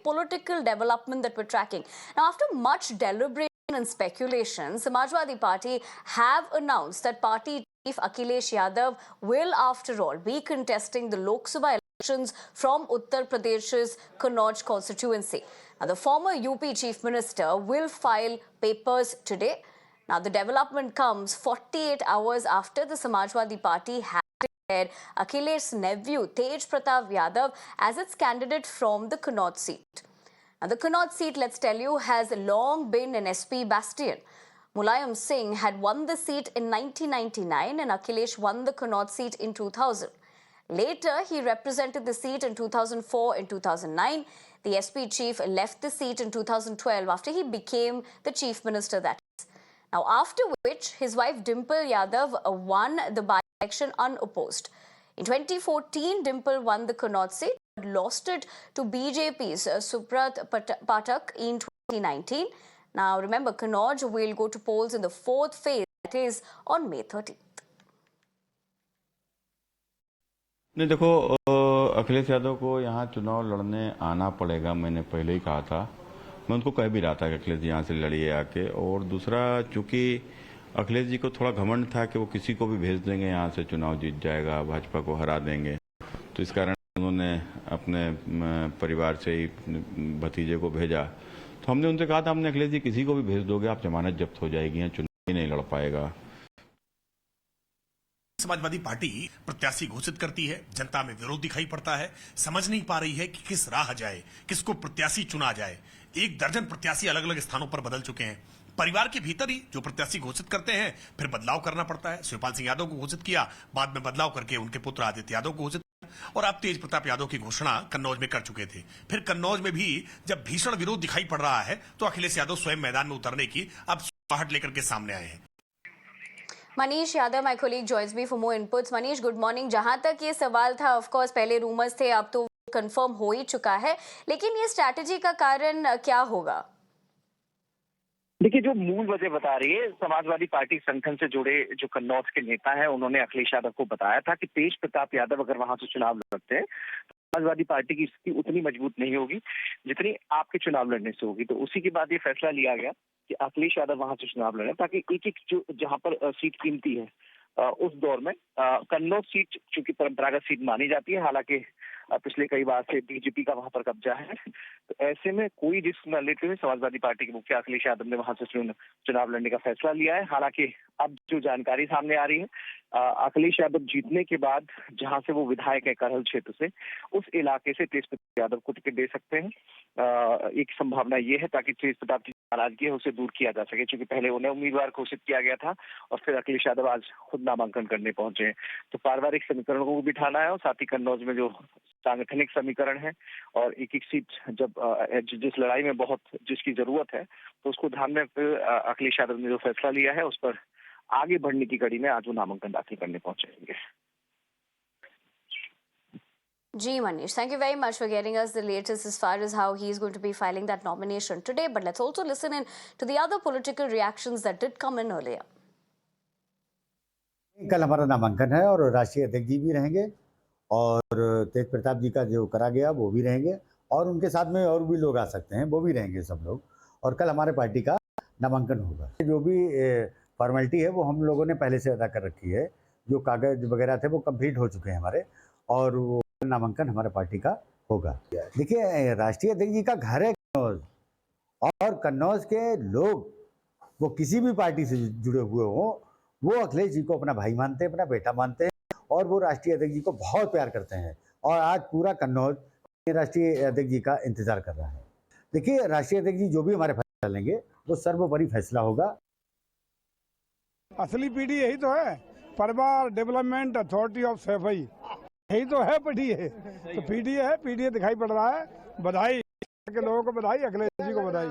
political development that we're tracking. Now, after much deliberation and speculation, Samajwadi Party have announced that party chief Akhilesh Yadav will, after all, be contesting the Lok Sabha elections from Uttar Pradesh's Kannauj constituency. Now, the former UP chief minister will file papers today. Now, the development comes 48 hours after the Samajwadi Party had declared Akhilesh's nephew Tej Pratap Yadav as its candidate from the Kannauj seat. Now, the Kannauj seat, let's tell you, has long been an SP bastion. Mulayam Singh had won the seat in 1999 and Akhilesh won the Kannauj seat in 2000. Later, he represented the seat in 2004 and 2009. The SP chief left the seat in 2012 after he became the chief minister that is. Now, after which, his wife Dimple Yadav won the by-election unopposed. In 2014, Dimple won the Kannauj seat but lost it to BJP's Subrat Pathak in 2019. Now, remember, Kannauj will go to polls in the fourth phase, that is on May 13th. नहीं, देखो, अखिलेश यादव को यहाँ चुनाव लड़ने आना पड़ेगा। मैंने पहले ही कहा था, मैं उनको कह भी रहा था कि अखिलेश जी यहाँ से लड़िए आके। और दूसरा, चूंकि अखिलेश जी को थोड़ा घमंड था कि वो किसी को भी भेज देंगे यहाँ से, चुनाव जीत जाएगा, भाजपा को हरा देंगे, तो इस कारण उन्होंने अपने परिवार से ही भतीजे को भेजा। तो हमने उनसे कहा था, हमने अखिलेश जी किसी को भी भेज दोगे आप, जमानत जब्त हो जाएगी, यहाँ चुनाव ही नहीं लड़ पाएगा। समाजवादी पार्टी प्रत्याशी घोषित करती है, जनता में विरोध दिखाई पड़ता है, समझ नहीं पा रही है कि किस राह जाए, किसको प्रत्याशी चुना जाए। 1 दर्जन प्रत्याशी अलग अलग स्थानों पर बदल चुके हैं। परिवार के भीतर ही जो प्रत्याशी घोषित करते हैं, फिर बदलाव करना पड़ता है। शिवपाल सिंह यादव को घोषित किया, बाद में बदलाव करके उनके पुत्र आदित्य यादव को घोषित किया, और अब तेज प्रताप यादव की घोषणा कन्नौज में कर चुके थे। फिर कन्नौज में भी जब भीषण विरोध दिखाई पड़ रहा है, तो अखिलेश यादव स्वयं मैदान में उतरने की अब आहट लेकर के सामने आए हैं। Manish Yadav, my colleague, joins me for more inputs. Manish, good morning. जहां तक ये सवाल था, ऑफ कोर्स पहले रूमर्स थे, अब तो कंफर्म हो ही चुका है, लेकिन ये स्ट्रैटेजी का कारण क्या होगा? देखिए, जो मूल वजह बता रही है, समाजवादी पार्टी संगठन से जुड़े जो कन्नौज के नेता हैं, उन्होंने अखिलेश यादव को बताया था कि तेज प्रताप यादव अगर वहां से चुनाव लड़ते हैं, समाजवादी पार्टी की स्थिति उतनी मजबूत नहीं होगी जितनी आपके चुनाव लड़ने से होगी। तो उसी के बाद ये फैसला लिया गया कि अखिलेश यादव वहां से चुनाव लड़े, ताकि एक जो जहां पर सीट कीमती है उस दौर में कन्नौज सीट चूंकि परंपरागत सीट मानी जाती है, हालांकि पिछले कई बार से बीजेपी का वहां पर कब्जा है, तो ऐसे में कोई रिस्क न लेते हुए समाजवादी पार्टी के मुखिया अखिलेश यादव ने वहां से चुनाव लड़ने का फैसला लिया है। हालांकि अब जो जानकारी सामने आ रही है, अखिलेश यादव जीतने के बाद जहां से वो विधायक है करहल क्षेत्र से, उस इलाके से तेज प्रताप यादव को टिकट दे सकते हैं। एक संभावना ये है ताकि तेज प्रताप की नाराजगी है उसे दूर किया जा सके, क्योंकि पहले उन्हें उम्मीदवार घोषित किया गया था और फिर अखिलेश यादव आज खुद नामांकन करने पहुंचे हैं। तो पारिवारिक समीकरणों को बिठाना है और साथ ही कन्नौज में जो सांगठनिक समीकरण है और एक सीट जब जिस लड़ाई में बहुत जिसकी जरूरत है, तो उसको ध्यान में अखिलेश यादव ने जो फैसला लिया है, उस पर आगे बढ़ने की कड़ी में आज वो नामांकन दाखिल करने पहुंचेंगे। Gee, Manish, thank you very much for getting us the latest as far as how he is going to be filing that nomination today. But let's also listen in to the other political reactions that did come in earlier. कल हमारा नामांकन है और राष्ट्रीय अध्यक्ष जी भी रहेंगे और तेज प्रताप जी का जो करा गया वो भी रहेंगे और उनके साथ में और भी लोग आ सकते हैं, वो भी रहेंगे सब लोग। और कल हमारे पार्टी का नामांकन होगा। जो भी फॉर्मेलिटी है वो हम लोगों ने पहले से अदा कर रखी है, जो कागज वगैरह थे वो कंप्लीट हो चुके हैं हमारे, और वो नामांकन हमारे पार्टी का होगा। देखिए, राष्ट्रीय अध्यक्ष जी का घर है कन्नौज, और कन्नौज के लोग वो किसी भी पार्टी से जुड़े हुए हों, वो अखिलेश जी को अपना भाई मानते हैं, अपना बेटा मानते हैं, और वो राष्ट्रीय अध्यक्ष जी को बहुत प्यार करते हैं। और आज पूरा कन्नौज राष्ट्रीय अध्यक्ष जी का इंतजार कर रहा है। देखिए, राष्ट्रीय अध्यक्ष जी जो भी हमारे फैसला लेंगे वो सर्वोपरि फैसला होगा। असली पीढ़ी यही तो है, परिवार डेवलपमेंट अथॉरिटी ऑफ सफाई, यही तो है पीढ़ी। तो पीढ़ी है, पीढ़ी दिखाई पड़ रहा है। बधाई के लोगों को, बधाई अखिलेश जी को बधाई।